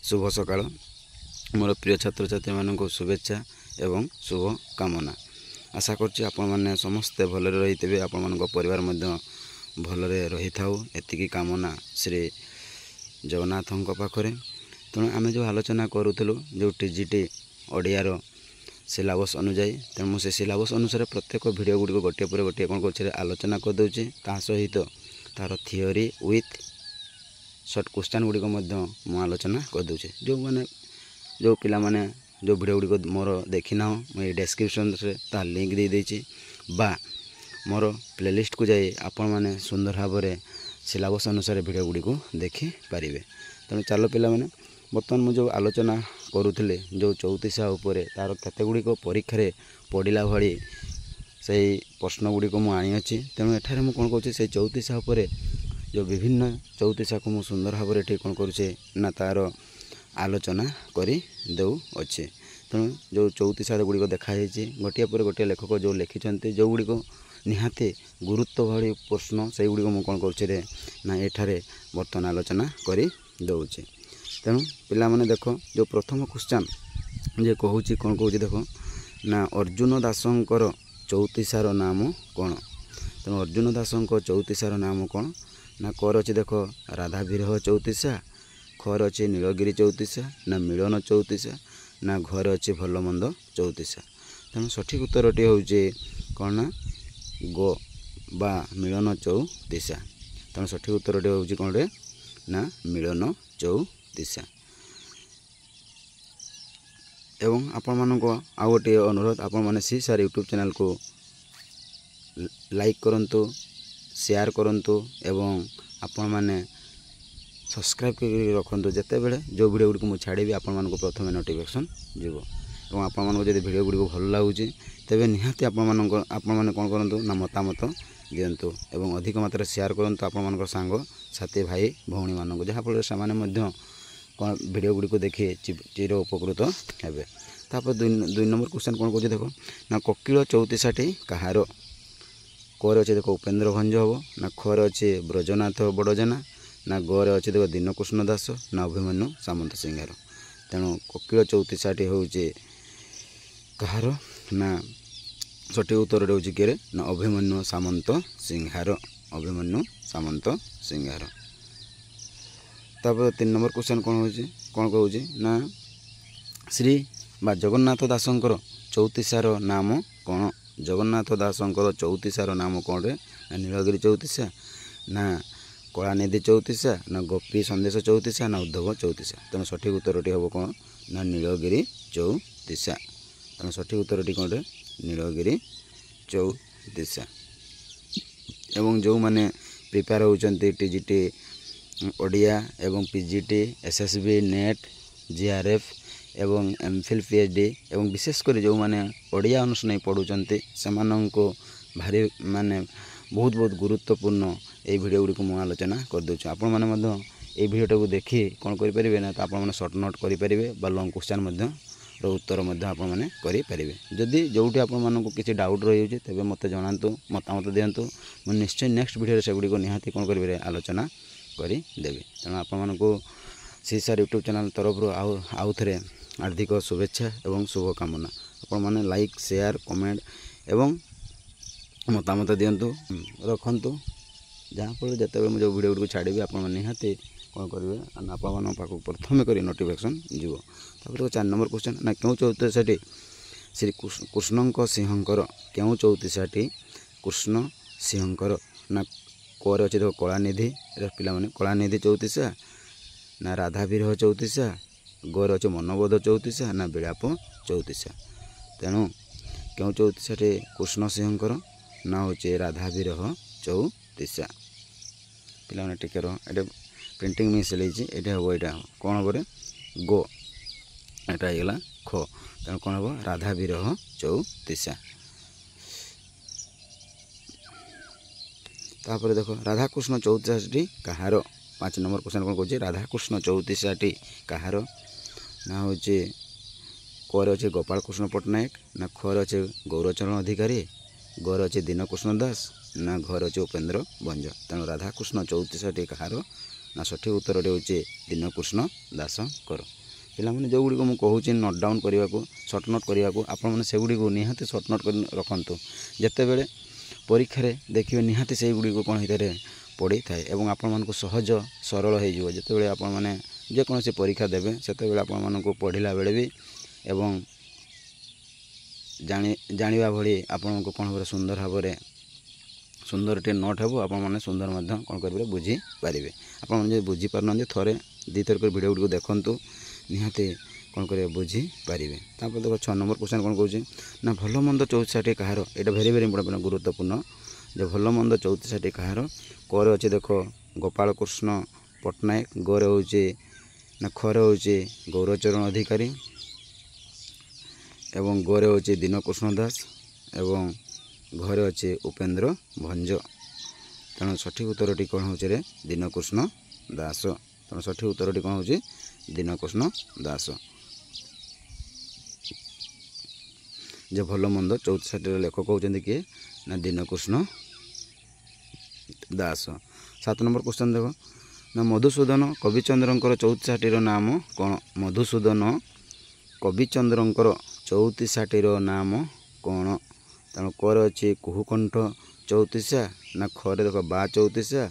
शुभ सकाळ मोर प्रिय छात्र छात्री मानक शुभेच्छा एवं शुभ कामना आशा करछि आपण माने समस्ते भलरे रहितबे आपण मानक परिवार मध्य भलरे रही थाउ एतिकी कामना श्री जगन्नाथଙ୍କ पाखरे। तेणु आमे जो आलोचना करूथलु जो टीजीटी ओडिया रो सिलेबस अनुसार तेणु से सिलेबस अनुसार प्रत्येक वीडियो गुडी गोटे पर गोटे कोन कोछरे आलोचना कर दउछि ता सहित तार थियोरी विथ शॉर्ट क्वेश्चन गुडी को मध्य मु आलोचना कर दउछि। जो माने जो पिला माने जो वीडियो गुडी को मोर देखिना हो मैं डिस्क्रिप्शन रे ता लिंक दे देछि बा मोर प्लेलिस्ट को जाई आपण माने सुंदर भाबरे सिलेबस अनुसार वीडियो गुडी को देखि पारिबे। तेणु चलो पिला माने बर्तमान मु जो आलोचना करूथिले जो 34 ऊपर तार केते गुडी को परीक्षा रे पडिला भली से प्रश्न गुडी को मु आनी अछि। तेणु एठारे मु कोन कहछि से 34 ऊपर जो विभिन्न 34 को मु सुंदर भाबरे ठीक कोन करूछे ना तार आलोचना करी देउ अछि। तेणु जो 34 गुडी को देखा जायछि गोटिया पर गोटिया लेखक जो लिखिछन्ते जो गुडी को निहाते गुरुत्व भली प्रश्न से गुडी को मु कोन करूछे रे ना एठारे बर्तमान आलोचना करी दउछि। तेणु पिला माने देखो जो प्रथम क्वेश्चन जे कहूछि कोन कहूछि देखो ना अर्जुन दासंकर 34 नाम कोन। तेणु अर्जुन दासंक 34 नाम कोन ना कर अछि देखो राधा विरह 34 खर अच्छे नीलगिरी 34 ना मिलन 34 ना घर अच्छे भल मंद 34। तेणु सठिक उत्तरटी हूँ कौन ना गो बा मिलन 34। तेणु सठिक उत्तरटी हूँ कौन रे ना मिलन 34। एवं आपण मानक आउ गोटे अनुरोध आपण माने सी सार यूट्यूब चैनल को लाइक करंतु शेयर करंतु एवं आपण माने सब्सक्राइब कर रखु जिते बड़े जो वीडियो गुडी को मुझे छाड़ी आपण मानक प्रथम नोटिफिकेशन जीव। और आपण मानक जब वीडियो गुडी को भल लगुच तेबे निहाती आपण माने कोन करंतु ना मतामत दियंतु एवं अधिक मात्रा शेयर करंतु आपण मानक सांग साथी भाई भौणी मानक जहाँ फल से वीडियो गुडी को देखि चिर उपकृत हेबे। तापर दुई नंबर क्वेश्चन कोन कहूँ देखो ना कोकिल 34 कहार कर अच्छे देखो उपेन्द्र भंज हम ना खर अच्छे ब्रजनाथ बड़जना ना गर अच्छे देखो दीनकृष्ण दास ना अभिमन्यु सामंत सिंहार। तेणु कोकिल 34 हूँ कहार ना सठिक उत्तर हूँ किए ना अभिमन्यु सामंत सिंहार अभिमन्यु सामंत सिंहार। तापर 3 नंबर क्वेश्चन कौन कहूँ ना श्री बा जगन्नाथ दासंकर 34 नाम कौन। जगन्नाथ दासंकर 34 नाम कौन रे ना नीलगिरी 34 ना कलानिधि 34 ना गोपी संदेश 34 ना उद्धव 34। तेणु सठिक उत्तरटी हम कौन ना नीलगिरी 34। तेणु सठिक उत्तरटी कौन रे नीलगिरी 34। एवं जो माने प्रिपेयर होउचंती टीजीटी ओडिया एवं पीजीटी एसएसबी नेट जीआरएफ एवं एमफिल पीएचडी एवं विशेषकर जो माने ओडिया अनुष्ठ नहीं पढ़ुचंती सेमानंको भारी माने बहुत बहुत गुरुत्वपूर्ण ये वीडियो गुडी को मु आलोचना कर दउछु। आपण माने मध्य ए वीडियोटा को देखि कोन करि परिबे ना त आपण माने शॉर्ट नोट करि परिबे बा लॉन्ग क्वेश्चन मध्य रो उत्तर मध्य आपण माने करि परिबे। जदि जोठी आपण मानको किछि डाउट रहि होछि तबे मते जणांतु मतामत दियंतु मु निश्चय नेक्स्ट वीडियो रे से गुडी को निहाती कोन करिबे आलोचना करि देबे। तेणु आपण मानको सीसार यूट्यूब चैनल तरफ आउ थरे हार्दिक शुभेच्छा एवं शुभकामना। आपण माने लाइक शेयर कमेंट एवं मतामत दियंतु रखंतु जहाँ फल जिते जो वीडियो गुडी को छाड़ी आप निहाती कौन करेंगे आपण पाक प्रथम कर नोटिफिकेशन जीव। तापर 4 नंबर क्वेश्चन ना क्यों 34 श्री कृष्ण सिंहकर क्यों 34 कृष्ण सिंहकर ना कर अच्छे देखो कलानिधि पिला माने कलानिधि 34 ना राधा विरह 34 गर अच्छे मनबोध 34 ना विलाप 34। तेणु क्यों 34 कृष्ण सिंहकर ना होचे राधा विरह 34। पिला माने टिके रो एटे प्रिंटिंग मिस लेछि एटे हो एटा कोन हो रे गो एटा आइला ख। तेणु कोन हो राधा विरह 34। तापर देखो राधा कृष्ण 34 कहार 5 नंबर क्वेश्चन कोन कहूछि राधा कृष्ण 34 कहार ना होचे कर अच्छे गोपाल कृष्ण पट्टनायक ना खर अच्छे गौरचरण अधिकारी गर अच्छे दीनकृष्ण दास ना घर अच्छे उपेन्द्र भंज। तेणु राधाकृष्ण 34 कहार ना सठिक उत्तर हूँ दीनकृष्ण दासंकर। ପିଲାମାନେ ଯେଉଁଗୁଡ଼ିକ ମୁଁ କହୁଛି ନୋଟ୍ ଡାଉନ୍ କରିବାକୁ ସର୍ଟ ନୋଟ୍ କରିବାକୁ ଆପଣମାନେ ସେଗୁଡ଼ିକୁ ନିହାତି ସର୍ଟ ନୋଟ୍ କରି ରଖନ୍ତୁ। ଯେତେବେଳେ ପରୀକ୍ଷାରେ ଦେଖିବେ ନିହାତି ସେଇଗୁଡ଼ିକୁ କ'ଣ ହେଇଥାଏ ପଡ଼ିଥାଏ ଏବଂ ଆପଣମାନଙ୍କୁ ସହଜ ସରଳ ହେଇଯିବ। ଯେତେବେଳେ ଆପଣମାନେ ଯେକୌଣସି ପରୀକ୍ଷା ଦେବେ ସେତେବେଳେ ଆପଣମାନଙ୍କୁ ପଢ଼ିଲା ବେଳେ ବି ଏବଂ ଜାଣିବା ଭଳି ଆପଣଙ୍କୁ କ'ଣ ଭାବରେ ସୁନ୍ଦରଟିଏ ନୋଟ୍ ହେବ। ଆପଣମାନେ ସୁନ୍ଦର ମଧ୍ୟ କ'ଣ କରିବେ ବୁଝିପାରିବେ। ଆପଣମାନେ ଯଦି ବୁଝିପାରୁନାହାନ୍ତି ଥରେ ଦୁଇଥର କରି ଭିଡ଼ିଓ ଗୁଡ଼ିକୁ ଦେଖନ୍ତୁ, ନିହାତି କ'ଣ କରିବେ ବୁଝିପାରିବେ। ତାପରେ ଦେଖ 6 ନମ୍ବର କ୍ୱେଶ୍ଚନ୍ କ'ଣ କହୁଛି ନା ଭଲ ମନ୍ଦ 64ଟି କାହାର। ଏଇଟା ଭେରି ଭେରି ଇମ୍ପୋର୍ଟାଣ୍ଟ ଗୁରୁତ୍ୱପୂର୍ଣ୍ଣ ଯେ ଭଲ ମନ୍ଦ 64ଟି କାହାର। କରେ ଅଛି ଦେଖ ଗୋପାଳକୃଷ୍ଣ ପଟ୍ଟନାୟକ, ଗରେ ହେଉଛି ନା ଖରେ ହେଉଛି ଗୌରଚରଣ ଅଧିକାରୀ ଏବଂ ଗରେ ହେଉଛି ଦୀନକୃଷ୍ଣ ଦାସ ଏବଂ ଘରେ ଅଛି ଉପେନ୍ଦ୍ର ଭଞ୍ଜ। ତେଣୁ ସଠିକ୍ ଉତ୍ତରଟି କ'ଣ ହେଉଛି ରେ ଦୀନକୃଷ୍ଣ ଦାସ। ତେଣୁ ସଠିକ୍ ଉତ୍ତରଟି କ'ଣ ହେଉଛି ଦୀନକୃଷ୍ଣ ଦାସ। ଯେ ଭଲ ମନ୍ଦ 64ଟିର ଲେଖକ ହେଉଛନ୍ତି କିଏ ନା ଦୀନକୃଷ୍ଣ ଦାସ। 7 ନମ୍ବର କ୍ୱେଶ୍ଚନ୍ ଦେଖ ନା ମଧୁସୂଦନ କବିଚନ୍ଦ୍ରଙ୍କର 64ଟିର ନାମ କ'ଣ। ମଧୁସୂଦନ କବିଚନ୍ଦ୍ରଙ୍କର 64ଟିର ନାମ କ'ଣ। ତେଣୁ କରେ ଅଛି କୁହୁକଣ୍ଠ 34 ନା ଖରେ ଦେଖ ବା 34,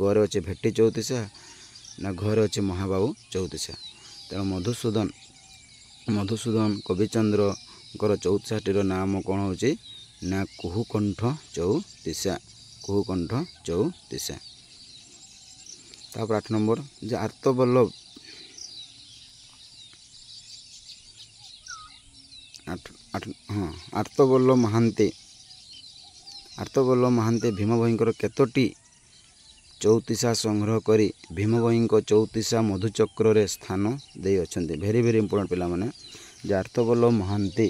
ଗରେ ଅଛି ଭେଟି 34 ନା ଘରେ ଅଛି ମହାବାହୁ 34। ତେଣୁ ମଧୁସୂଦନ କବିଚନ୍ଦ୍ରଙ୍କର 64ଟିର ନାମ କ'ଣ ହେଉଛି ନା କୁହୁକଣ୍ଠ 34। କୁହୁକଣ୍ଠ 34। ତାପରେ 8 ନମ୍ବର ଯେ ଆର୍ତ୍ତବଲ୍ଲଭ ମହାନ୍ତି ଭୀମ ଭୋଇଙ୍କର କେତୋଟି 34 ସଂଗ୍ରହ କରି ଭୀମ ଭୋଇଙ୍କ 34 ମଧୁଚକ୍ରରେ ସ୍ଥାନ ଦେଇଅଛନ୍ତି। ଭେରି ଭେରି ଇମ୍ପୋର୍ଟାଣ୍ଟ ପିଲାମାନେ ଯେ ଆର୍ତ୍ତବଲ୍ଲଭ ମହାନ୍ତି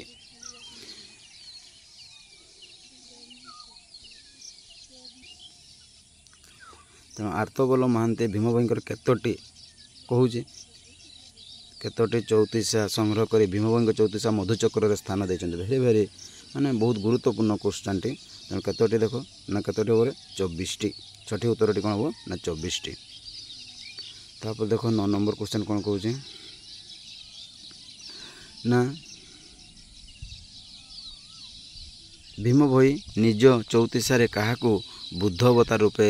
ତେଣୁ ଆର୍ତ୍ତବଲ୍ଲଭ ମହାନ୍ତି ଭୀମ ଭୋଇଙ୍କର କେତୋଟି କହୁଛି କେତୋଟି 34 ସଂଗ୍ରହ କରି ଭୀମ ଭୋଇଙ୍କ 34 ମଧୁଚକ୍ରରେ ସ୍ଥାନ ଦେଇଛନ୍ତି। ଭେରି ଭେରି ମାନେ ବହୁତ ଗୁରୁତ୍ୱପୂର୍ଣ୍ଣ କ୍ୱେଶ୍ଚନ୍ଟି। ତେଣୁ କେତୋଟି ଦେଖ ନା କେତୋଟି ହେବ 24ଟି। ସଠିକ୍ ଉତ୍ତରଟି କ'ଣ ହେବ ନା 24ଟି। ତାପରେ ଦେଖ 9 ନମ୍ବର କ୍ୱେଶ୍ଚନ୍ କ'ଣ କହୁଛି ନା ଭୀମ ଭୋଇ ନିଜ 34ରେ କାହାକୁ ବୁଦ୍ଧ ଅବତାର ରୂପେ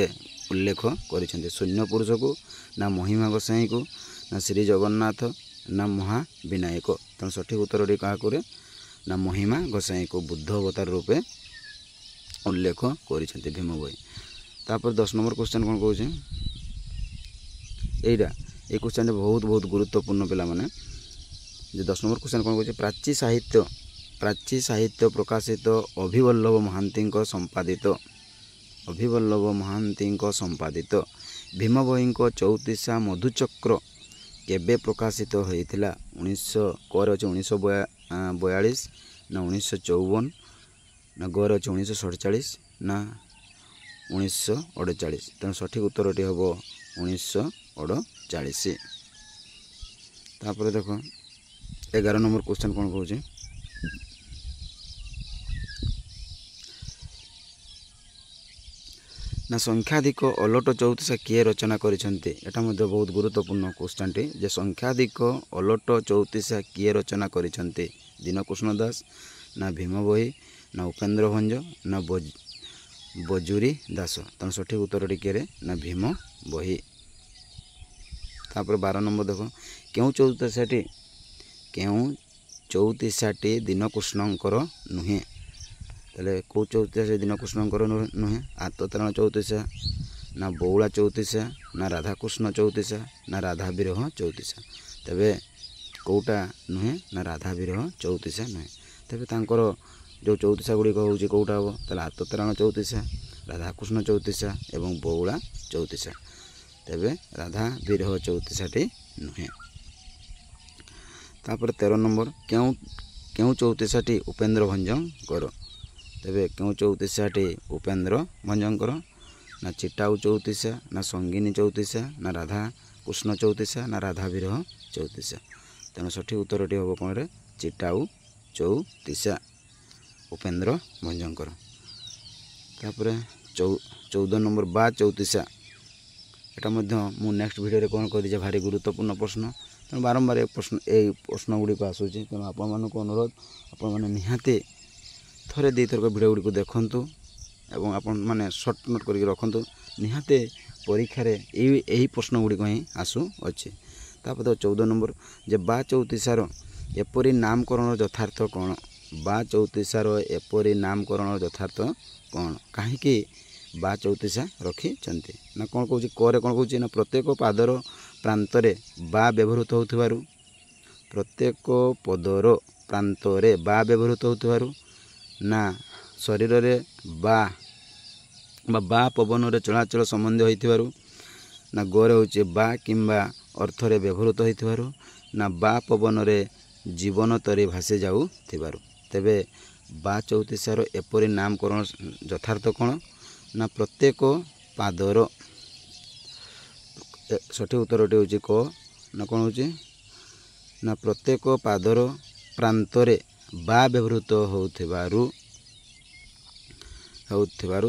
ଉଲ୍ଲେଖ କରିଛନ୍ତି। ଶୂନ୍ୟ ପୁରୁଷକୁ ନା ମହିମା ଗୋସାଇଁକୁ ନା ଶ୍ରୀ ଜଗନ୍ନାଥ ନା ମହାବିନାୟକ। ତେଣୁ ସଠିକ୍ ଉତ୍ତରଟି କାହାକୁ ରେ ନା ମହିମା ଗୋସାଇଁକୁ ବୁଦ୍ଧ ଅବତାର ରୂପେ ଉଲ୍ଲେଖ କରିଛନ୍ତି ଭୀମ ଭୋଇ। ତାପରେ 10 ନମ୍ବର କ୍ୱେଶ୍ଚନ୍ କ'ଣ କହୁଛି ଏଇ କ୍ୱେଶ୍ଚନ୍ଟି ବହୁତ ଗୁରୁତ୍ୱପୂର୍ଣ୍ଣ ପିଲାମାନେ। ଯେ 10 ନମ୍ବର କ୍ୱେଶ୍ଚନ୍ କ'ଣ କହୁଛି ପ୍ରାଚୀ ସାହିତ୍ୟ ପ୍ରକାଶିତ ଅଭିବଲ୍ଲଭ ମହାନ୍ତିଙ୍କ ସମ୍ପାଦିତ ଭୀମ ଭୋଇଙ୍କ 34 ମଧୁଚକ୍ର କେବେ ପ୍ରକାଶିତ ହୋଇଥିଲା। କରେ ଅଛି 1942 ନା 1954 ନା ଗରେ ଅଛି 1947 ନା 1948। ତେଣୁ ସଠିକ୍ ଉତ୍ତରଟି ହେବ 1948। ତାପରେ ଦେଖ 11 ନମ୍ବର କ୍ୱେଶ୍ଚନ୍ କ'ଣ କହୁଛି ନା ସଂଖ୍ୟାଧିକ ଅଲଟ 34 କିଏ ରଚନା କରିଛନ୍ତି। ଏଟା ମଧ୍ୟ ବହୁତ ଗୁରୁତ୍ୱପୂର୍ଣ୍ଣ କ୍ୱେଶ୍ଚନ୍ଟି ଯେ ସଂଖ୍ୟାଧିକ ଅଲଟ 34 କିଏ ରଚନା କରିଛନ୍ତି। ଦୀନକୃଷ୍ଣ ଦାସ ନା ଭୀମ ଭୋଇ ନା ଉପେନ୍ଦ୍ର ଭଞ୍ଜ ନା ବଜୁରୀ ଦାସ। ତେଣୁ ସଠିକ୍ ଉତ୍ତରଟି କିଏ ନା ଭୀମ ଭୋଇ। ତାପରେ 12 ନମ୍ବର ଦେଖ କେଉଁ 34ଟି ଦୀନକୃଷ୍ଣଙ୍କର ନୁହେଁ। ତାହେଲେ କେଉଁ 34 ଦୀନକୃଷ୍ଣଙ୍କର ନୁହେଁ। ଆତ୍ତତାରଣ 34 ନା ବଉଳା 34 ନା ରାଧାକୃଷ୍ଣ 34 ନା ରାଧା ବିରହ 34। ତେବେ କେଉଁଟା ନୁହେଁ ନା ରାଧା ବିରହ 34 ନୁହେଁ। ତେବେ ତାଙ୍କର ଯେଉଁ 34 ଗୁଡ଼ିକ ହେଉଛି କେଉଁଟା ହେବ ତାହେଲେ ଆତ୍ତତାରଣ 34 ରାଧାକୃଷ୍ଣ 34 ଏବଂ ବଉଳା 34। ତେବେ ରାଧା ବିରହ 34ଟି ନୁହେଁ। ତାପରେ 13 ନମ୍ବର କେଉଁ 34ଟି ଉପେନ୍ଦ୍ର ଭଞ୍ଜଙ୍କର। ତେବେ କେଉଁ 34ଟି ଉପେନ୍ଦ୍ର ଭଞ୍ଜଙ୍କର ନା ଚିଟାଉ 34 ନା ସଙ୍ଗିନୀ 34 ନା ରାଧାକୃଷ୍ଣ 34 ନା ରାଧା ବିରହ 34। ତେଣୁ ସଠିକ୍ ଉତ୍ତରଟି ହେବ କ'ଣ ରେ ଚିଟାଉ 34 ଉପେନ୍ଦ୍ର ଭଞ୍ଜଙ୍କର। ତାପରେ 14 ନମ୍ବର ବା 34 ଏଟା ମଧ୍ୟ ମୁଁ ନେକ୍ସଟ ଭିଡ଼ିଓରେ କ'ଣ କରିଛି ଭାରି ଗୁରୁତ୍ୱପୂର୍ଣ୍ଣ ପ୍ରଶ୍ନ। तेणु बारंबार प्रश्न गुड़िक आसूँ तेणु आपण अनुरोध आपण मैंने निहाती थरे दी थरक भिडियो गुड़ी देखूँ एवं आपण मैंने सर्ट नोट करके रखुँ निहाती परीक्षा यही प्रश्न गुड़िक ही आसू अच्छे। तापर 14 नंबर जे बा चौतीसार एपरी नामकरण यथार्थ कौन बा चौतीसार एपरी नामकरण यथार्थ कौन कहीं बा चौतीसा रखी ना कौन कौन करे कौन कौन ना प्रत्येक पादर प्रांतरे बा व्यवहृत होथिबारु प्रत्येक पदर प्रांतरे बा व्यवहृत होथिबारु ना शरीर रे बा पवन रे चलाचल संबंध होइथिबारु ना गोरे होचे बा किंबा अर्थ रे व्यवहृत होइथिबारु ना बा पवन रे जीवन तरी भासी जाऊ थिबारु। तेबे बा चौतीसार एपरी नामकरण यथार्थ कौन ना प्रत्येक पादर सठिक उत्तरटी होची क ना कौन होची ना प्रत्येक पादर प्रांतरे बा व्यवहृत होथिबारु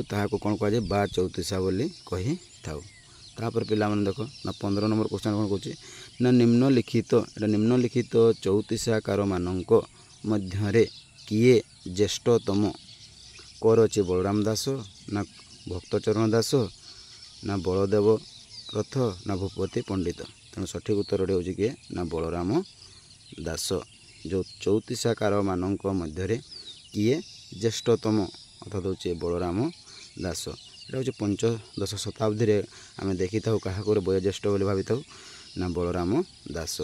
ताहाको कौन कह बा चौतीसा बोली कही थाउ। तापर पिला मन देखो ना 15 नंबर क्वेश्चन कौन कहूँ ना निम्नलिखित चौतीसाकार मानक मध्यरे किए ज्येष्ठतम कर अच्छे बलराम दास ना भक्तचरण दास ना बलदेव रथ ना भूपति पंडित तेणु सठिक उत्तर हो किए ना बलराम दास। जो चौतीसाकार मानक मध्यरे किए ज्येष्ठतम अर्थात होचे बलराम दास। यहाँ हूँ पंचदश शताब्दी आम देखी था क्या वयोज्येष्ठ बोली भावी था ना बलराम दास।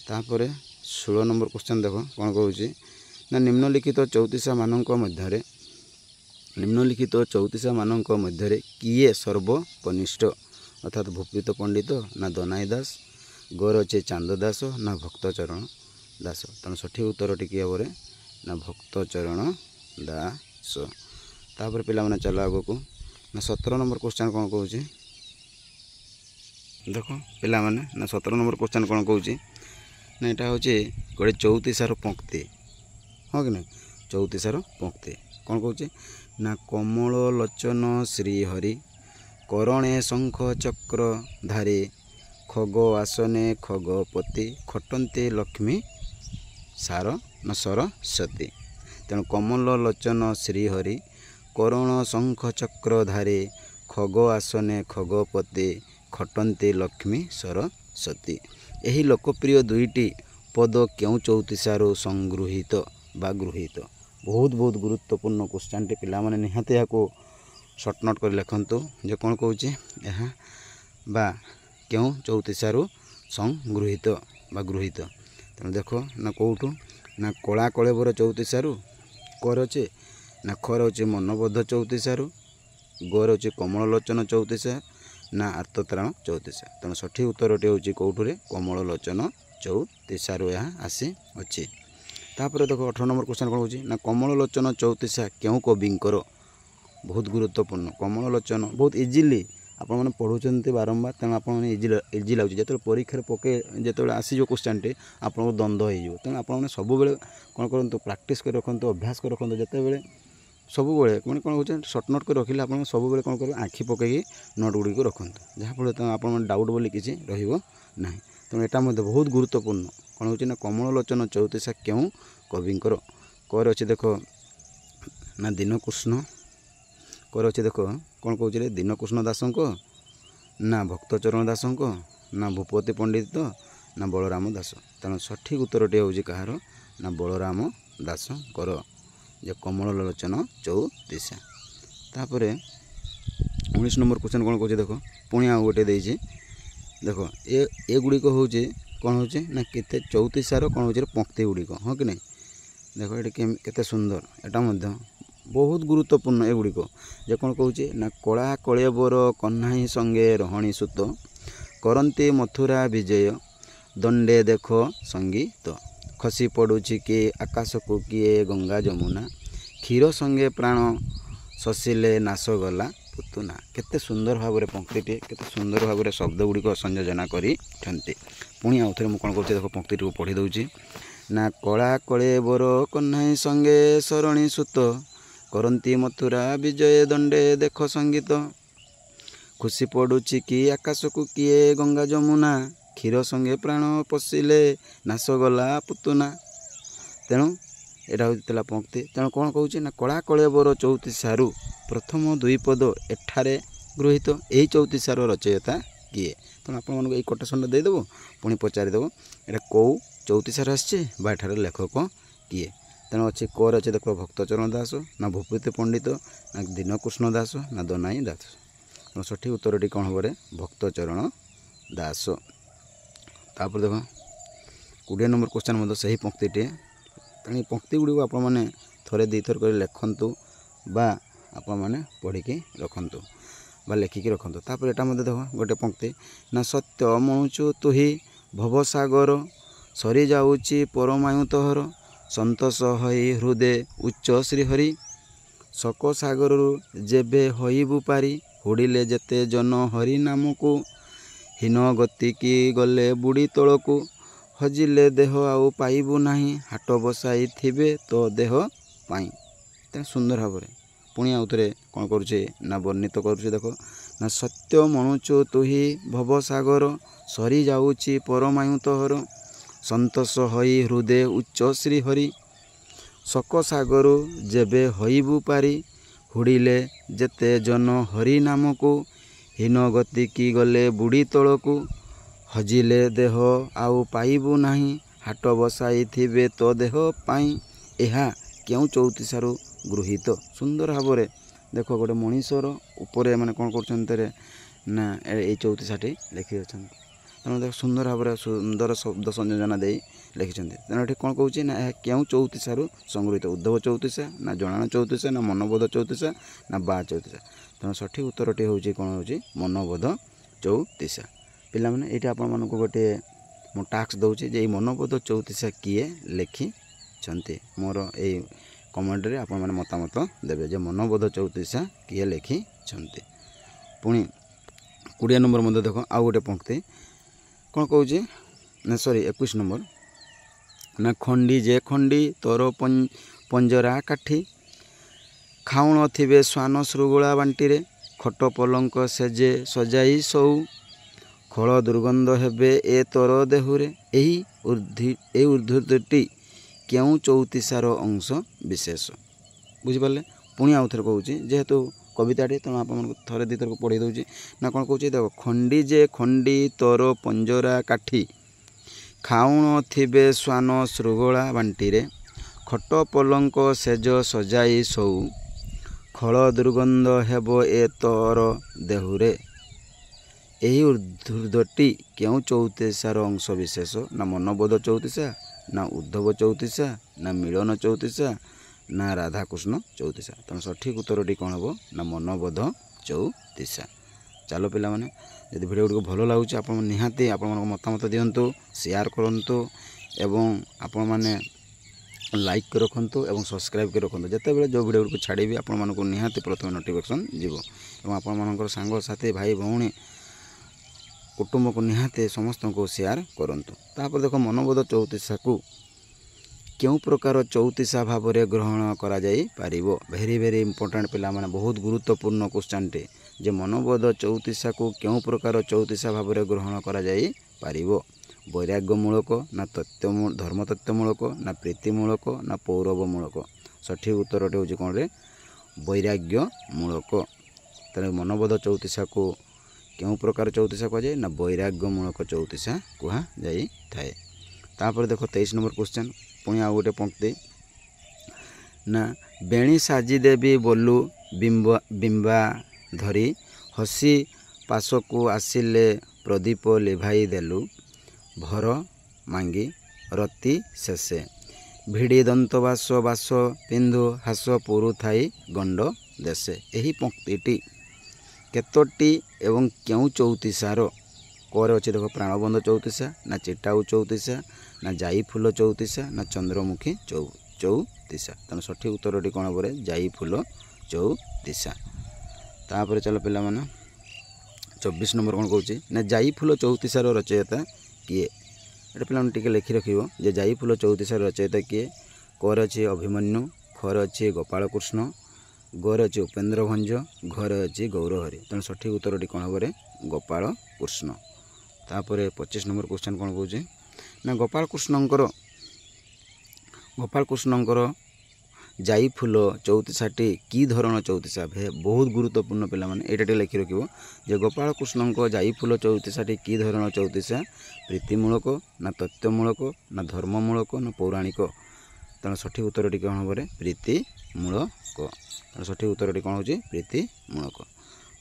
तापर 16 नंबर क्वेश्चन देख कौन कहूँ ना निम्नलिखित चौतीसा मानक मध्यरे किए सर्वकनिष्ठ अर्थात भूपित पंडित ना दनाई दास गौर अच्छे चांद दास ना भक्तचरण दास तेणु सठिक उत्तर टी किए बोले ना भक्तचरण दास। तापर पिला माने चलो आगो को ना 17 नंबर क्वेश्चन कौन कहूँ देख पिला माने ना 17 नंबर क्वेश्चन कौन कहूँ ना यहाँ हूँ गोटे चौतीसार पंक्ति हाँ कि ना चौतीसार पंक्ति कौन कहूँ ना कमल लोचन श्रीहरि करणे शंख चक्र धारी खग आसने खगपति खटन्ते लक्ष्मी सार न सरस्वती तेणु कमल लोचन श्रीहरि करण शंख चक्र धारी खग आसने खगपति खटन्ते लक्ष्मी सरस्वती। यही लोकप्रिय दुईटी पद क्यों चौतीसारू संगृहीत बा गृहीत बहुत गुरुत्वपूर्ण क्वेश्चन टी पिला माने निहाती या सर्ट नोट कर लिखतु जे कौन कहूँ यहाँ बा क्यों चौतीसारू संगृहीत बा गृहीत तेणु देख ना कौटू ना कला कलेबर चौतीसारू कर अच्छे ना खर अच्छे मनबद्ध चौतीसारू गोर अच्छे कमल लोचन चौतीसा ना आर्तत्राण चौतीसा तेणु सठिक उत्तरटी हूँ कौटुरे कमल लोचन चौतीसारू यहाँ आसी अच्छे। तापर देख 18 नंबर क्वेश्चन कौन कहूँ ना कमल लोचन चौतीसा क्यों कविंकर बहुत गुरुत्वपूर्ण कमल लोचन बहुत इजिली आपण मैंने पढ़ुंट बारंबार तेणु आप इजी लगे जो परीक्षा पके जो आसीज क्वेश्चन टी आपको द्वंद्व हो तेणु आपने सब कौन करूँ प्राक्ट कर रखु अभ्यास कर रखु जिते सब मैंने कौन हो सर्ट नोट कर रखिले आप सब कौन कर आखि पकई नोट गुड़ी रखु जहाँफल आप डाउट बोली किसी रहा तेणु यहाँ बहुत गुरुत्वपूर्ण कौन हो ना कमल लोचन चौतीसा क्यों कविंकर कर अच्छे देख ना दीनकृष्ण कर अच्छे देख कौन कहूँ दीनकृष्ण दासंक ना भक्तचरण दासंक ना भूपति पंडित ना बलराम दास तेणु सठिक उत्तरटी हूँ कहार ना बलराम दास कर जे कमल लोचन चौतीसा। तापर 19 नंबर क्वेश्चन कौन कहूँ देख पुणी आ गोटे देख ए गुड़िक हूँ कौन हो ना केते चौतीसार कौन हो पंक्ति गुड़िक हाँ कि नहीं देख ये केते सुंदर यहाँ बहुत गुरुत्वपूर्ण एगुड़िक जे कौन कहूँ ना कला कलेबर कन्हाई संगे रहणी सुत करंती मथुरा विजय दंडे देख संगीत खसी पड़ुछि किए आकाश को किए गंगा जमुना क्षीर संगे प्राण शशिले नाश गला पुतुना केते सुंदर भाव में पंक्ति केते सुंदर भाव में शब्द गुड़िक संयोजना करी पुणी आउ थे मुझे कौन कहूँ देख पंक्ति को पढ़ी दूची ना कला कलेबर कन्हाई संगे सरणी सुत करंती मथुरा विजय दंडे देख संगीत खुशी पड़ुछि कि आकाश को किए गंगा जमुना କ୍ଷୀର ସଙ୍ଗେ ପ୍ରାଣ ପଶିଲେ ନାଶ ଗଲା ପୁତୁନା। ତେଣୁ ଏଇଟା ହେଉଥିଲା ପଙ୍କ୍ତି। ତେଣୁ କ'ଣ କହୁଛି ନା କଳା କଳେବର ଚଉତିଶାରୁ ପ୍ରଥମ ଦୁଇ ପଦ ଏଠାରେ ଗୃହୀତ। ଏହି ଚଉତିଶାର ରଚୟିତା କିଏ? ତେଣୁ ଆପଣମାନଙ୍କୁ ଏଇ କୋଟେସନ୍ଟା ଦେଇଦେବ, ପୁଣି ପଚାରିଦେବ ଏଇଟା କେଉଁ ଚଉତିଶାର ଆସିଛି ବା ଏଠାର ଲେଖକ କିଏ। ତେଣୁ ଅଛି କରେ ଅଛି ଦେଖ ଭକ୍ତଚରଣ ଦାସ, ନା ଭୂପତି ପଣ୍ଡିତ, ନା ଦୀନକୃଷ୍ଣ ଦାସ, ନା ଦନାଇ ଦାସ। ତେଣୁ ସଠିକ୍ ଉତ୍ତରଟି କ'ଣ ହେବ? ଭକ୍ତଚରଣ ଦାସ। ତାପରେ ଦେଖ 20 ନମ୍ବର କ୍ୱେଶ୍ଚନ୍ ମଧ୍ୟ ସେହି ପଙ୍କ୍ତିଟିଏ। ତେଣୁ ଏ ପଙ୍କ୍ତି ଗୁଡ଼ିକୁ ଆପଣମାନେ ଥରେ ଦୁଇଥର କରି ଲେଖନ୍ତୁ ବା ଆପଣମାନେ ପଢ଼ିକି ରଖନ୍ତୁ ବା ଲେଖିକି ରଖନ୍ତୁ। ତାପରେ ଏଇଟା ମଧ୍ୟ ଦେଖ ଗୋଟେ ପଙ୍କ୍ତି, ନା ସତ୍ୟ ମଣୁଛୁ ତୁହି ଭବସାଗର, ସରିଯାଉଛି ପରମାୟୁ ତୋହର, ସନ୍ତୋଷ ହୋଇ ହୃଦେ ଉଚ୍ଚ ଶ୍ରୀହରି, ଶୋକ ସାଗରରୁ ଯେବେ ହୋଇବୁ ପାରି, ହୁଡ଼ିଲେ ଯେତେ ଜନ ହରି ନାମକୁ, ହୀନ ଗତିକି ଗଲେ ବୁଡ଼ି ତଳକୁ, ହଜିଲେ ଦେହ ଆଉ ପାଇବୁ ନାହିଁ, ହାଟ ବସାଇ ଥିବେ ତୋ ଦେହ ପାଇଁ। ତେଣୁ ସୁନ୍ଦର ଭାବରେ ପୁଣି ଆଉଥରେ କ'ଣ କରୁଛେ ନା ବର୍ଣ୍ଣିତ କରୁଛେ। ଦେଖ ନା ସତ୍ୟ ମଣୁଛୁ ତୁହି ଭବସାଗର, ସରିଯାଉଛି ପରମାୟୁ ତୋହର, ସନ୍ତୋଷ ହୋଇ ହୃଦେ ଉଚ୍ଚ ଶ୍ରୀହରି, ଶୋକ ସାଗରରୁ ଯେବେ ହୋଇବୁ ପାରି, ହୁଡ଼ିଲେ ଯେତେ ଜନ ହରି ନାମକୁ, ହୀନ ଗତିକି ଗଲେ ବୁଡ଼ି ତଳକୁ, ହଜିଲେ ଦେହ ଆଉ ପାଇବୁ ନାହିଁ, ହାଟ ବସାଇ ଥିବେ ତୋ ଦେହ ପାଇଁ। ଏହା କେଉଁ ଚଉତିଶାରୁ ଗୃହୀତ? ସୁନ୍ଦର ଭାବରେ ଦେଖ ଗୋଟେ ମଣିଷର ଉପରେ ମାନେ କ'ଣ କରୁଛନ୍ତି ନା ଏଇ ଚଉତିଶାଟି ଲେଖି ଅଛନ୍ତି। ତେଣୁ ଦେଖ ସୁନ୍ଦର ଭାବରେ ସୁନ୍ଦର ଶବ୍ଦ ସଂଯୋଜନା ଦେଇ ଲେଖିଛନ୍ତି। ତେଣୁ ଏଠି କ'ଣ କହୁଛି ନା ଏହା କେଉଁ ଚଉତିଶାରୁ ସଂଗୃହୀତ? ଉଦ୍ଧବ ଚଉତିଶା, ନା ଜଣାଣ ଚଉତିଶା, ନା ମନବୋଧ ଚଉତିଶା, ନା ବା ଚଉତିଶା। ତେଣୁ ସଠିକ୍ ଉତ୍ତରଟି ହେଉଛି କ'ଣ ହେଉଛି ମନବୋଧ ଚଉତିଶା। ପିଲାମାନେ ଏଇଠି ଆପଣମାନଙ୍କୁ ଗୋଟିଏ ମୁଁ ଟାସ୍କ ଦେଉଛି ଯେ ଏଇ ମନବୋଧ ଚଉତିଶା କିଏ ଲେଖିଛନ୍ତି। ମୋର ଏଇ କମେଣ୍ଟରେ ଆପଣମାନେ ମତାମତ ଦେବେ ଯେ ମନବୋଧ ଚଉତିଶା କିଏ ଲେଖିଛନ୍ତି। ପୁଣି 20 ନମ୍ବର ମଧ୍ୟ ଦେଖ ଆଉ ଗୋଟେ ପଙ୍କ୍ତି କ'ଣ କହୁଛି ନା 21 ନମ୍ବର, ନା ଖଣ୍ଡି ଯେ ଖଣ୍ଡି ତୋର ପଞ୍ଜରା କାଠି, ଖାଉଣ ଥିବେ ଶ୍ୱାନ ଶୃଙ୍ଖଳା ବାଣ୍ଟିରେ, ଖଟ ପଲଙ୍କ ସେଜେ ସଜାଇ ଶୋଉ, ଖଳ ଦୁର୍ଗନ୍ଧ ହେବେ ଏ ତୋର ଦେହୁରେ। ଏହି ଉଦ୍ଧୃତିଟି କେଉଁ ଚଉତିଶାର ଅଂଶ ବିଶେଷ? ବୁଝିପାରିଲେ? ପୁଣି ଆଉ ଥରେ କହୁଛି ଯେହେତୁ କବିତାଟି, ତେଣୁ ଆପଣମାନଙ୍କୁ ଥରେ ଦୁଇ ଥରକୁ ପଢ଼େଇ ଦେଉଛି। ନା କ'ଣ କହୁଛି ଦେଖ, ଖଣ୍ଡି ଯେ ଖଣ୍ଡି ତୋର ପଞ୍ଜରା କାଠି, ଖାଉଣ ଥିବେ ଶ୍ୱାନ ଶୃଙ୍ଖଳା ବାଣ୍ଟିରେ, ଖଟ ପଲଙ୍କ ସେଜ ସଜାଇ ଶୋଉ, ଖଳ ଦୁର୍ଗନ୍ଧ ହେବ ଏ ତୋର ଦେହୁରେ। ଏହି ଉଦ୍ଧୃତଟି କେଉଁ ଚଉତିଶାର ଅଂଶ ବିଶେଷ? ନା ମନବୋଧ ଚଉତିଶା, ନା ଉଦ୍ଧବ ଚଉତିଶା, ନା ମିଳନ ଚଉତିଶା, ନା ରାଧାକୃଷ୍ଣ ଚଉତିଶା। ତେଣୁ ସଠିକ୍ ଉତ୍ତରଟି କ'ଣ ହେବ? ନା ମନବୋଧ ଚଉତିଶା। ଚାଲ ପିଲାମାନେ, ଯଦି ଭିଡ଼ିଓ ଗୁଡ଼ିକ ଭଲ ଲାଗୁଛି ଆପଣ ନିହାତି ଆପଣମାନଙ୍କ ମତାମତ ଦିଅନ୍ତୁ, ସେୟାର କରନ୍ତୁ ଏବଂ ଆପଣମାନେ ଲାଇକ୍ କରି ରଖନ୍ତୁ ଏବଂ ସବସ୍କ୍ରାଇବ୍ କରି ରଖନ୍ତୁ। ଯେତେବେଳେ ଯେଉଁ ଭିଡ଼ିଓ ଗୁଡ଼ିକୁ ଛାଡ଼ିବି ଆପଣମାନଙ୍କୁ ନିହାତି ପ୍ରଥମେ ନୋଟିଫିକେସନ୍ ଯିବ ଏବଂ ଆପଣମାନଙ୍କର ସାଙ୍ଗସାଥି ଭାଇ ଭଉଣୀ କୁଟୁମ୍ବକୁ ନିହାତି ସମସ୍ତଙ୍କୁ ସେୟାର କରନ୍ତୁ। ତାପରେ ଦେଖ ମନବୋଧ ଚଉତିଶାକୁ କେଉଁ ପ୍ରକାର ଚଉତିଶା ଭାବରେ ଗ୍ରହଣ କରାଯାଇପାରିବ? ଭେରି ଇମ୍ପୋର୍ଟାଣ୍ଟ ପିଲାମାନେ, ବହୁତ ଗୁରୁତ୍ୱପୂର୍ଣ୍ଣ କ୍ୱେଶ୍ଚନ୍ଟି ଯେ ମନବୋଧ ଚଉତିଶାକୁ କେଉଁ ପ୍ରକାର ଚଉତିଶା ଭାବରେ ଗ୍ରହଣ କରାଯାଇପାରିବ? ବୈରାଗ୍ୟମୂଳକ, ନା ଧର୍ମତତ୍ତ୍ୱମୂଳକ, ନା ପ୍ରୀତିମୂଳକ, ନା ପୌରବମୂଳକ। ସଠିକ୍ ଉତ୍ତରଟି ହେଉଛି କ'ଣରେ? ବୈରାଗ୍ୟମୂଳକ। ତେଣୁ ମନବୋଧ ଚଉତିଶାକୁ କେଉଁ ପ୍ରକାର ଚଉତିଶା କୁହାଯାଏ? ନା ବୈରାଗ୍ୟମୂଳକ ଚଉତିଶା କୁହାଯାଇଥାଏ। ତାପରେ ଦେଖ 23 ନମ୍ବର କ୍ୱେଶ୍ଚନ୍, ପୁଣି ଆଉ ଗୋଟେ ପଙ୍କ୍ତି, ନା ବେଣୀ ସାଜି ଦେବି ବୋଲୁ ବିମ୍ବା ଧରି, ହସି ପାଶକୁ ଆସିଲେ ପ୍ରଦୀପ ଲିଭାଇ ଦେଲୁ, ଭର ମାଙ୍ଗି ରତି ଶେଷେ, ଭିଡ଼ି ଦନ୍ତବାସ ବାସ ପିନ୍ଧୁ ହାସ ପୁରୁଥାଇ ଗଣ୍ଡ ଦେଶେ। ଏହି ପଙ୍କ୍ତିଟି କେତୋଟି ଏବଂ କେଉଁ ଚଉତିଶାର? କରେ ଅଛି ଦେଖ ପ୍ରାଣବନ୍ଧ ଚଉତିଶା, ନା ଚିଟାଉ ଚଉତିଶା, ନା ଯାଇଫୁଲ ଚଉତିଶା, ନା ଚନ୍ଦ୍ରମୁଖୀ ଚଉତିଶା। ତେଣୁ ସଠିକ୍ ଉତ୍ତରଟି କ'ଣ ହେବ? ଯାଇଫୁଲ ଚଉତିଶା। ତାପରେ ଚାଲ ପିଲାମାନେ 24 ନମ୍ବର କ'ଣ କହୁଛି ନା ଯାଇଫୁଲ ଚଉତିଶାର ରଚୟିତା କିଏ? ଏଇଟା ପିଲାମାନେ ଟିକେ ଲେଖି ରଖିବ ଯେ ଯାଇଫୁଲ ଚଉତିଶାର ରଚୟିତା କିଏ? କରେ ଅଛି ଅଭିମନ୍ୟୁ, ଖରେ ଅଛି ଗୋପାଳକୃଷ୍ଣ, ଗରେ ଅଛି ଉପେନ୍ଦ୍ର ଭଞ୍ଜ, ଘରେ ଅଛି ଗୌରହରି। ତେଣୁ ସଠିକ୍ ଉତ୍ତରଟି କ'ଣ ହେବ? ଗୋପାଳକୃଷ୍ଣ। तापर 25 नंबर क्वेश्चन कौन कौचे ना गोपाल कृष्णकर जाई फूल चौतीसाटी कि धरण चौतीसा बहुत गुरुत्वपूर्ण पिला माने एटा टे लिखि रखिबो जे गोपाल कृष्णक जाई फूल चौतीसाटी कि धरण चौतीसा प्रीतिमूलक ना तथ्यमूलक ना धर्ममूलक ना पौराणिक तेणु सठिक उत्तरटी कौन हम प्रीतिमूलक तेणु सठिक उत्तरटी कौन हो प्रीतिमूलक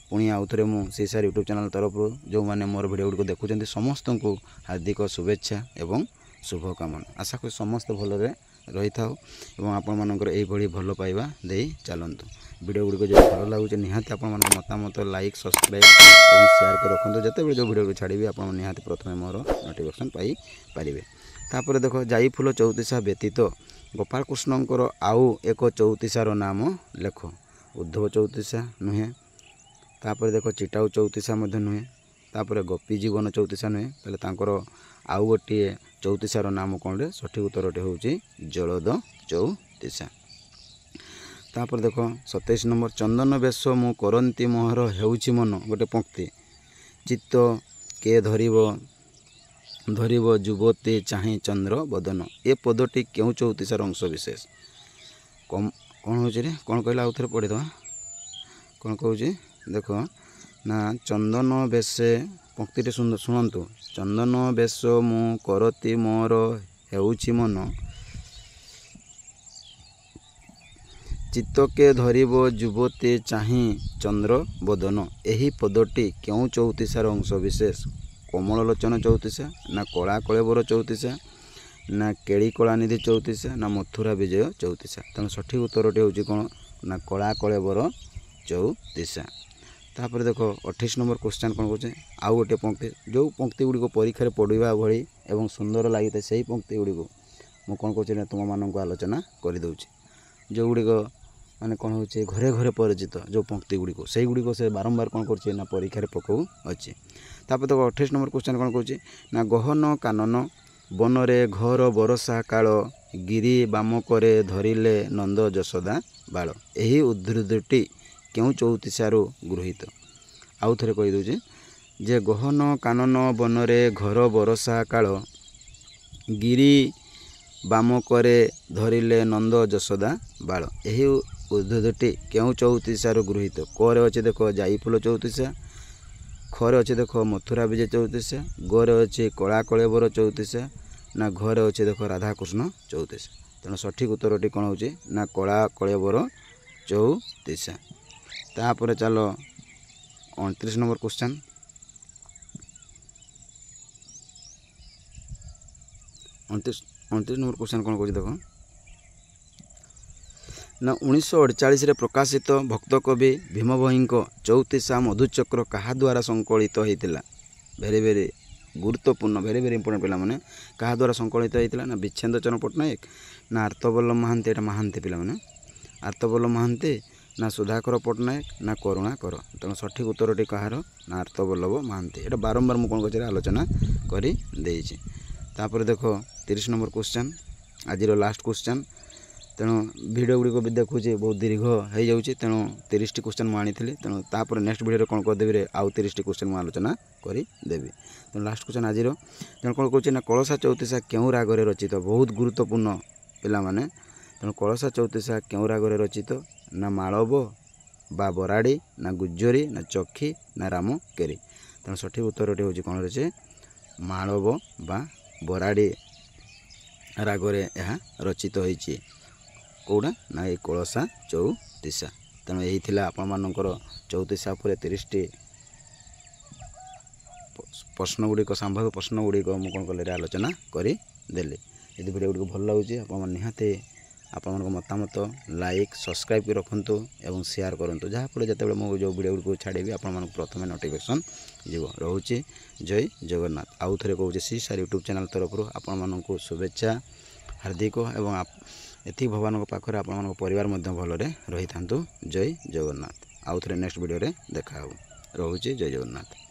पुणी आउ थे मुझे सार यूट्यूब चैनल तरफ जो मैंने मोर भिडियो गुड़िक देखुं समस्त को हार्दिक शुभेच्छा एवं शुभकामना आशा करी समस्त भलरे रही था आपण मानकर यही भल पाइबा दे चलतु वीडियो गुड़िक जो भल लगुच निहाती आपण मतामत लाइक सब्सक्राइब और शेयर कर रखुद जिते जो वीडियो छाड़ी आप निहाती प्रथम मोर नोटिफिकेशन पाइपर तापर देख जाई फूल चौतीसा व्यतीत गोपाल कृष्णकर आउ एक चौतीसार नाम लेख उद्धव चौतीसा नुहे तापर देख चिटाऊ चौतीसा नुहे तापर गोपी जीवन चौतीसा नुहे तेल आउ गोटे चौतीसार नाम कौन रे सठिक उत्तरटे हूँ जलद चौतीसा तापर देख 27 नंबर चंदन बेश मु करती मोहर हेउछि मन गोटे पंक्ति चित्त के धरिब युवती चाहे चंद्र बदन ए पदटी क्यों चौतीसार अंश विशेष कौन हूँ रे कौन कहला आउ थे पढ़ी दवा कौन कहूँ देख ना चंदन बेशे पंक्ति शुणु चंदन बेश मु करती मोर हेउछि मन चित्तके धरिब युवती चाहे चंद्र बदन एही पदटी क्यों चौतीसार अंश विशेष कमल लोचन चौतीसा ना कला कलेबर चौतीसा ना केड़ी कलानिधि चौतीसा ना मथुरा विजय चौतीसा तेणु सठिक उत्तरटी हूँ कौन ना कला कलेबर चौतीसा तापर देख 28 नंबर क्वेश्चन कौन कहे आउ गोटे पंक्ति जो पंक्ति गुड़िक परीक्षा पढ़ा भली एवं सुंदर लगी था से पंक्ति गुड़िक मुझे कौन कहे तुम मानक आलोचना करदे जो गुड़िक माने कौन हो घरे घरे परिचित जो पंक्ति गुड़िक से गुड़िक से बारंबार कौन कर परीक्षा पकाऊ अच्छे तापर देख 28 नंबर क्वेश्चन कौन कहे ना गहन कानन बनरे घर बरसा काल गिरी बाम करे धरिले नंद यशोदा बाल यही उद्धृतटी क्यों चौतीसारू गृहीत आउ थे कहीदे जे गहन कानन बनरे घर बरसा काल गिरी बाम करे धरिले नंद यशोदा बाल यही उद्धृतटी क्यों चौतीसारू गृहीत करे अच्छे देख जाई फूल चौतीसा खरे अच्छे देख मथुरा विजय चौतीसा गोरे अच्छे कला कलेबर चौतीसा ना घरे अच्छे देख राधाकृष्ण चौतीसा तेणु सठिक उत्तरटी कौन हो ना कला कलेबर चौतीसा तापर चलो 29 नंबर क्वेश्चन 29 नंबर क्वेश्चन कौन कह देख ना 1948 रे प्रकाशित भक्त कवि भीम भोई चौतीसा मधुचक्र क्या द्वारा संकलित होता भेरी भेरी गुरुत्वपूर्ण भेरी भेरी इंपोर्टेंट पिला माने क्या द्वारा संकलित होता ना विच्छेद चरण पट्टनायक ना आर्तबल्लभ महांती एटा महांती पिला माने आर्तबल्लभ महांती ना सुधाकर पट्टनायक ना करुणाकर तेणु सठिक उत्तरटी कहार ना आर्तबल्लभ महांती एटा बारंबार मुझे कौन कर आलोचना कर देख 30 नंबर क्वेश्चन आज लास्ट क्वेश्चन तेणु वीडियो गुड़िक भी देखुचे बहुत दीर्घ हो जाऊँगी तेणु 30 क्वेश्चन मुझे आनी तेणु तापर नेक्स्ट वीडियो कौन करदेवी आउ 30 क्वेश्चन मुझे आलोचना करदेवी तेणु लास्ट क्वेश्चन आज तेणु कौन कहे ना कलशा चौतीसा क्यों रागरे रचित बहुत गुरुत्वपूर्ण पिला माने तेणु कलशा चौतीसा क्यों रागरे रचित ना मालव बा बराड़ी ना गुज्जरी ना चक्षी ना राम केरी तेणु सठिक उत्तरटी हूँ कौन रही मालव बा बराड़ी रागरे यह रचित होती कौटा ना ये कलशा चौतीसा तेणु यही आपण मानकर चौतीसा उपर 30 प्रश्न गुड़िक संभाव्य प्रश्न गुड़िक मुझे कौन कल आलोचना करदेली यदि वीडियो गुड़िक भल लगे आप निहाती आपण मतामत लाइक सब्सक्राइब कर रखुँ और शेयर करूँ जहाँफल जो मुझे जो वीडियो गुड़िक छाड़ी आपण प्रथम नोटिफिकेशन जीव रोचे जय जगन्नाथ आउ थे कहूँ सी सार यूट्यूब चैनल तरफ आपण मानक शुभेच्छा हार्दिक एवं एति भगवान पाखे आपण परिवार भलरे रही था जय जगन्नाथ आउ थे नेक्स्ट वीडियो देखा रोचे जय जगन्नाथ।